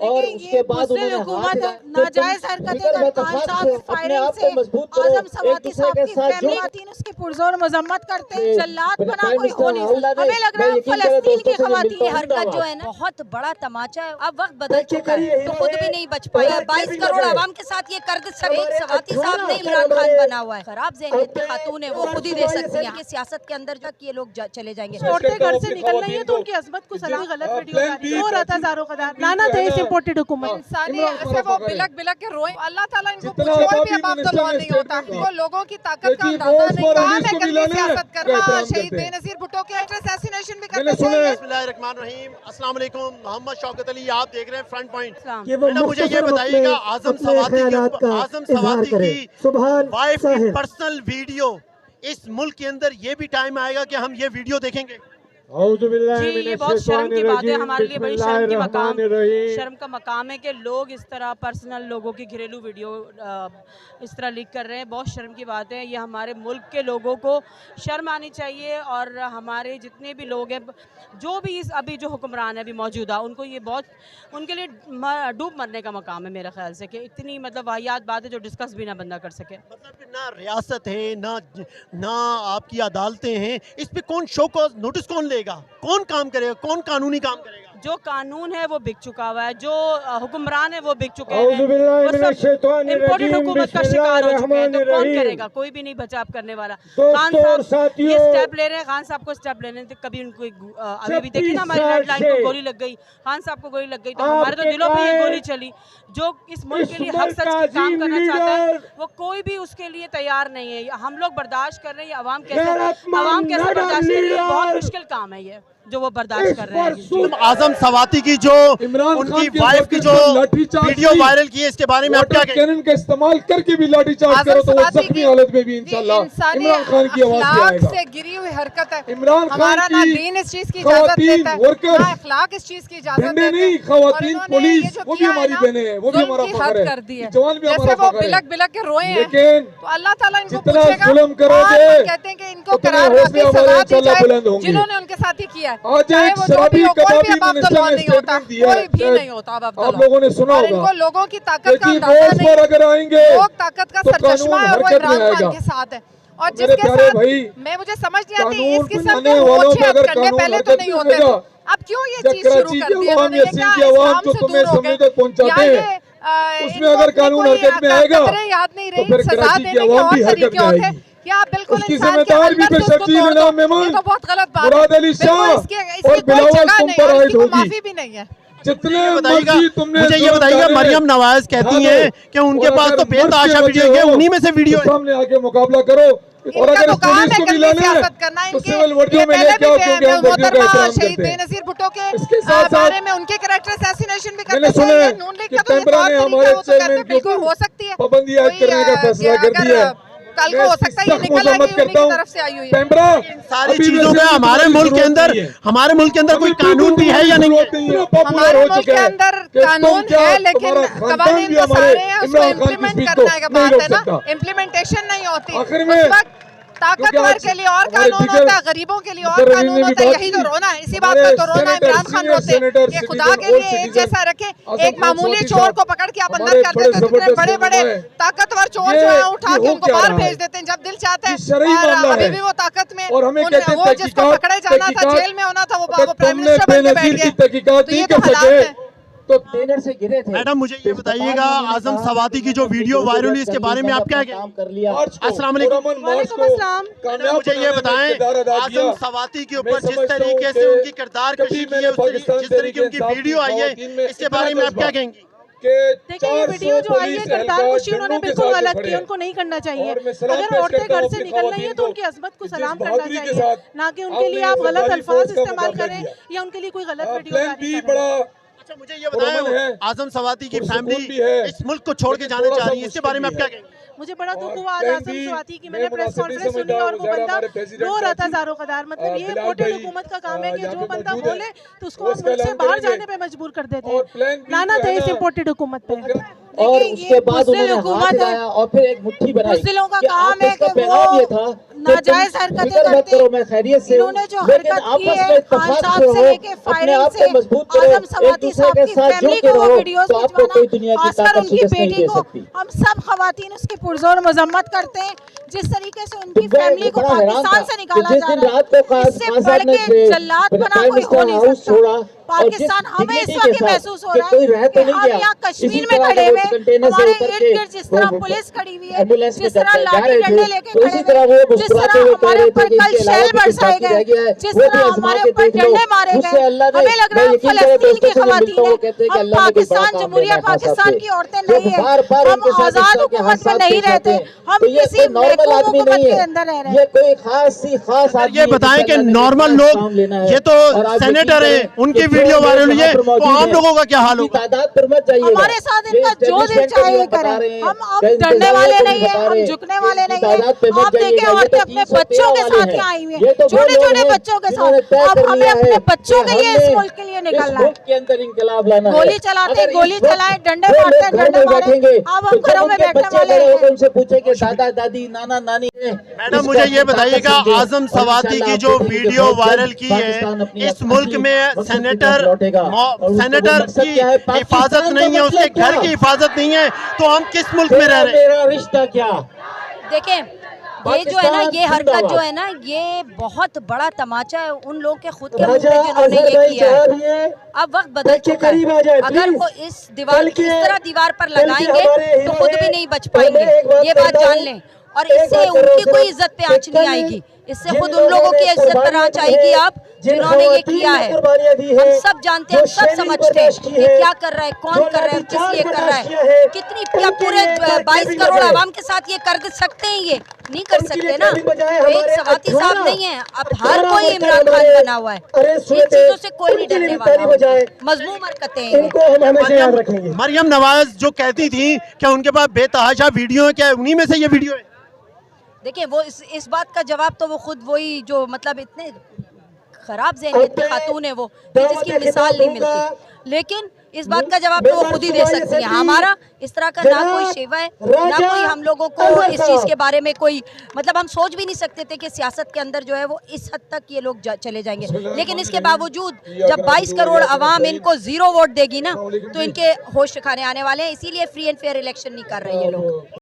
और उसके बाद उन्होंने हुकूमत नाजायज हरकतें करती है, साथ फायरिंग से आजम सवाती साहब की फैमिली खातून उसकी पुरजोर मजम्मत करते हैं। जल्लाद बना कोई हो नहीं सकता। हमें लग रहा है फलस्तीन की खवातीन की हरकत जो है ना बहुत बड़ा तमाचा है। अब वक्त बदल चुका है तो खुद भी नहीं बच पाया। 22 करोड़ आवाम के साथ ये कर्ज शरीक सवाती साहब ने इमरान खान बना हुआ है। खराब ज़हनियत की खातून है, वो खुद ही दे सकती है। सियासत के अंदर तक ये लोग चले जाएंगे। औरतें घर से निकल रही है तो उनकी अजमत को सलाम गलत वीडियो हो रहा था ज़ारो कदार। लानत है इस इम्पोर्टेड हुकूमत। इंसानी ऐसे वो बिलक बिलक के रोए। अल्लाह ताला इनको कोई भी अब तो लॉ नहीं होता। वो लोगों की ताकत का अंदाजा नहीं। काम है गंदी सियासत करना। शहीद बेनज़ीर भुट्टो के असैसिनेशन भी करते थे। बिस्मिल्लाहिर्रहमानिर्रहीम। अस्सलाम वालेकुम। मोहम्मद शौकत अली, आप देख रहे हैं फ्रंट पॉइंट। मुझे ये बताइएगा, आजम सवाती की वाइफ की पर्सनल वीडियो, इस मुल्क के अंदर ये भी टाइम आएगा कि हम ये वीडियो देखेंगे? जी, ये बहुत शर्म की बात है, हमारे लिए बड़ी शर्म का मकाम है कि लोग इस तरह पर्सनल लोगों की घरेलू वीडियो इस तरह लीक कर रहे हैं। बहुत शर्म की बात है। ये हमारे मुल्क के लोगों को शर्म आनी चाहिए और हमारे जितने भी लोग हैं, जो भी इस अभी जो हुक्मरान है अभी मौजूदा, उनको ये बहुत उनके लिए डूब मरने का मकाम है मेरे ख्याल से कि इतनी मतलब वाहियात बात है जो डिस्कस भी ना बंदा कर सके। मतलब कि ना रियासत है ना आपकी अदालतें हैं, इस पे कौन शो को नोटिस कौन लेगा, कौन काम करेगा, कौन कानूनी काम करेगा? जो कानून है वो बिक चुका हुआ है, जो हुक्मरान है वो बिक चुके हैं, वो सब इम्पोर्टेड हुकूमत का शिकार हो चुके हैं। तो कौन करेगा? कोई भी नहीं बचाव करने वाला। खान साहब ये स्टेप ले रहे हैं, खान साहब को स्टेप लेने थे। कभी उनको अभी भी देखी ना, हमारी रेड लाइन को गोली लग गई, खान साहब को गोली लग गई, तो हमारे तो दिलों पे ये गोली चली। जो इस मुल्क के लिए हक सच काम करना चाहता है वो कोई भी उसके लिए तैयार नहीं है। हम लोग बर्दाश्त कर रहे हैं, अवाम कैसे बर्दाश्त कर रही है? बहुत मुश्किल काम है ये जो वो बर्दाश्त कर रहे हैं। आजम सवाती की जो उनकी वाइफ की जो वीडियो वायरल की है, इसके बारे में आप क्या कहेंगे? कैनन का इस्तेमाल करके भी लाठीचार्ज करो तो वो जख्मी हालत में भी इंशाल्लाह इमरान खान की आवाज भी आएगा। से गिरी हुई हरकत है। इमरान खान ना दीन इस चीज की इजाजत देता है, ना अखलाक इस चीज की इजाजत देता है। नहीं, खवातीन पुलिस वो भी हमारी बहनें हैं, वो भी हमारा फख्र है। जवान भी हमारा फख्र है। वो बिलक बिलक के रोए हैं, लेकिन तो अल्लाह ताला इनको जितना पूछेगा। जुल्म करोगे कहते हैं कि इनको करार वाकई सजा दी जाए जिन्होंने उनके साथ ही किया है। चाहे वो जो भी हो, कोई भी अब अब्दुल नहीं होता, कोई भी नहीं होता अब अब्दुल। आप लोगों ने सुना होगा, इनको लोगों की ताकत का अंदाजा नहीं है। अगर आएंगे लोग ताकत का सरचश्मा है और वो इमरान खान के साथ है। और जिसके साथ मैं मुझे समझ नहीं आती इस किस्म के मोर्चे अब करने पहले तो नहीं होते थे। अब क्यों ये चीज शुरू कर दी है? इस्लाम से दूर हो गए। उसमें अगर कानून हरकत में आएगा याद नहीं रही, सजा देने के और तरीके होते हैं। क्या बिल्कुल इंसान के अंदर से उसको तोड़ दो, ये तो बहुत गलत बात है। मुराद अली शाह और बिलावल तुम पर आयद होगी। माफी भी नहीं है। जितने मुझे ये बताइएगा, मरियम नवाज कहती हैं कि उनके पास तो बेतहाशा वीडियो है, उन्हीं में से वीडियो है। सामने आके मुकाबला करो और अगर पुलिस को भी लाना है तो सिविल वर्दियों में लेके आओ, क्योंकि हम वर्दियों का एहतराम करते हैं। बेनज़ीर भुट्टो के बारे में उनके कैरेक्टर असैसिनेशन भी करते हैं। नून लीग का तो ये तौर तरीका है, बिल्कुल हो सकती है पाबंदी आयद करने का फैसला कर दिया है। कल को हो सकता है ये निकल आएगी उन्हीं की तरफ से आई हुई है। सारी चीजों में हमारे मुल्क के अंदर कोई कानून भी है या नहीं है? हमारे मुल्क के अंदर कानून है, लेकिन कवानीन तो सारे हैं, उसको इम्प्लीमेंट करना है बात है ना। इम्प्लीमेंटेशन नहीं होती। उस वक्त ताकतवर के लिए और कानून होता है, गरीबों के लिए और कानून होता है। यही तो रोना है, इसी बात का तो रोना इमरान खान रोते हैं कि खुदा के लिए एक जैसा रखे। एक मामूली चोर को पकड़ के आप अंदर कर देते, कितने बड़े बड़े ताकतवर चोर जो है उठा के उनको बाहर भेज देते हैं जब दिल चाहता है। और अभी भी वो ताकत में, वो जिसको पकड़े जाना था, जेल में होना था, वो प्राइम मिनिस्टर बन के बैठ गए। तो ये तो हालात है। तो ट्रेनर से गिरे थे। मैडम मुझे ये बताइएगा, आजम सवाती की जो वीडियो वायरल हुई इसके बारे में आप क्या कहेंगे? अस्सलाम वालेकुम। मुझे ये बताएं, आजम सवाती के ऊपर जिस तरीके से उनकी किरदार कशी की है, जिस तरीके उनकी वीडियो आई है, इसके बारे में आप क्या कहेंगे? देखिए, ये वीडियो जो आई है किरदार कशी उन्होंने बिल्कुल गलत की, उनको नहीं करना चाहिए। अगर औरतें घर से निकल रही है तो उनकी अजमत को सलाम करना चाहिए, ना कि उनके लिए आप गलत अल्फाज इस्तेमाल करें या उनके लिए कोई गलत वीडियो। अच्छा, मुझे ये बताएं, आजम सवाती की फैमिली इस मुल्क को छोड़ के जाना चाह रही है, इसके बारे में आप क्या कहेंगे? मुझे बड़ा दुख हुआ आज आजम सवाती की, मैंने प्रेस कॉन्फ्रेंस सुनी और वो बंदा रो रहा था ज़ारो कदार। मतलब ये इम्पोर्टेड हुकूमत का काम है कि जो बंदा बोले तो उसको आप मुल्क से बाहर जाने पे मजबूर कर देते हैं। लानत है इस इम्पोर्टेड हुकूमत पे। और उसके बाद उन्होंने हाथ हिलाया और फिर एक मुट्ठी बनाई। मुस्लिमों का काम है कि वो नाजायज हरकतें फिक्र मत करते करो, मैं खैरियत से हूँ। इन्होंने जो लेकिन हरकत की आपस है में खान इत्तेफाक साहब से से हो, लेके अपने फायरिंग आप से को मजबूत करो, आजम एक सवाती दूसरे साहब के की साथ फैमिली जुड़ते को वो रहो, वीडियोस तो आपको भिजवाना, कोई दुनिया की खासकर ताकत उनकी शिकस्त नहीं बेटी दे को सकती। हम सब खवातीन उसकी पुरजोर मजम्मत करते हैं। जिस तरीके से उनकी तो मैं फैमिली को बड़ा हैरान पाकिस्तान था से कि निकाला जिस जा दिन रहा रात को है, इससे खान बढ़ साहब ने के जल्लाद बना प्राइम कोई हो मिनिस्टर नहीं हाउस छोड़ा सकता। और जिस पाकिस्तान हमें इस dignity वक्त के साथ महसूस हो कि रहा कोई है रह तो कि नहीं हम गया, यहाँ इसी कश्मीर में तरह खड़े जब हुए, कंटेनर से हमारे उतर इर्द के गिर्द जिस तरह वो पुलिस खड़ी हुई है, एम्बुलेंस में जिस जब तरह जा लाठी रहे डंडे थे, लेके तो खड़े इसी तरह वो हुए, जिस मुस्कुराते तरह हुए कह हमारे रहे ऊपर थे कि कल इसके अलावा शेल भी कुछ बरसाए बाकी रह गए, गया है, जिस वो भी तरह आजमा हमारे के ऊपर देख लो। डंडे मारे मुझसे गए, अल्लाह ने, हमें लग रहा मैं है यकीन करे फलस्तीन की दोस्तों से जो मिलता खवातीन हूँ, है, कहते हैं कि हम अल्लाह ने कोई बड़ा पाकिस्तान काम जमहूरिया देना है खान साहब पाकिस्तान से। की औरतें जो नहीं है, बार-बार हम उनके साथ इस आजाद तरह के हुकूमत में हादसात नहीं पेश आते रहते, हैं, हम तो ये किसी कोई नॉर्मल महकूम आदमी हुकूमत नहीं के है, अंदर रह रहे ये हैं। कोई खास आदमी ये है बताएं जिसे कि अल्लाह ने नॉर्मल कोई खास लोग, काम लेना है। ये तो और आप यकीन सेनेटर करें हैं, उनकी कि जो वीडियो लोग वायरल हुई है, यहाँ पर तो मौजूद आम हैं, लोगों का क्या हाल उनकी होगा? तादाद पर मत जाइएगा। हमारे साथ ये इनका जो दिल establishment को चाहे भी ये हम बता करें, रहे हैं, हम कई अब डरने इंतजामिया वाले को भी नहीं है, बता रहे हम हैं झुकने कि वाले इनकी नहीं है। तादाद पे मत आप देखें जाइएगा, ये औरतें तो अपने 313 बच्चों के वाले साथ हैं। यहाँ आई हुई ये हैं, तो वो छोटे लोग छोटे हैं बच्चों के जिन्होंने साथ। तय अब कर हमें लिया अपने है बच्चों कि के लिए इस हमने मुल्क के लिए इस निकलना है। मुल्क के अंदर इंकलाब लाना है। गोली चलाते अगर गोली इस वक्त चलाएं, डंडे जो मारते लोग घर डंडे में मारे, बैठेंगे, अब तो हम जब घरों में उनके बैठने बच्चे वाले बड़े होकर हैं। उनसे पूछे कि दादा दादी नाना नानी मैडम मुझे ये बताइएगा, आजम सवाती की जो वीडियो वायरल की है, इस मुल्क में सेनेटर की हिफाजत नहीं है, उसके घर की हिफाजत नहीं है, तो हम किस मुल्क में रह रहे हैं? मेरा रिश्ता क्या? देखें, ये जो है ना, ये हरकत जो है ना, ये बहुत बड़ा तमाचा है उन लोगों के खुद के मुंह पे जिन्होंने ये किया है। अब वक्त बदल चुका है, अगर वो इस तरह दीवार पर लगाएंगे तो खुद भी नहीं बच पाएंगे, ये बात जान लें। और इससे उनकी कोई इज्जत पे आंच नहीं आएगी, इससे खुद उन लोगों की इज्जत पर आंच आएगी आप जिन्होंने ये किया है। हम सब जानते हैं, हम सब समझते हैं कि क्या कर रहा है, कौन कर रहा है, किस लिए कर रहा है, कितनी, क्या पूरे 22 करोड़ आवाम के साथ ये कर सकते हैं? ये नहीं कर सकते ना। एक सवाती साहब नहीं है, अब हर कोई इमरान खान बना हुआ है, इन चीजों से कोई नहीं डरने वाला। मजमूम हरकतें हैं। मरियम नवाज जो कहती थी क्या उनके पास बेतहाशा वीडियो है, क्या उन्हीं में से ये वीडियो है? देखिए, वो इस बात का जवाब तो वो खुद वही जो मतलब इतने खराब ज़हनियत की खातून है वो, कि जिसकी मिसाल नहीं मिलती, लेकिन इस बात का जवाब तो वो खुद ही दे सकती है। हमारा इस तरह का ना कोई शेवा है, ना कोई हम लोगों को इस चीज़ के बारे में कोई मतलब हम सोच भी नहीं सकते थे कि सियासत के अंदर जो है वो इस हद तक ये लोग चले जाएंगे। लेकिन इसके बावजूद जब 22 करोड़ आवाम इनको 0 वोट देगी ना, तो इनके होश ठिकाने आने वाले हैं। इसीलिए फ्री एंड फेयर इलेक्शन नहीं कर रहे ये लोग।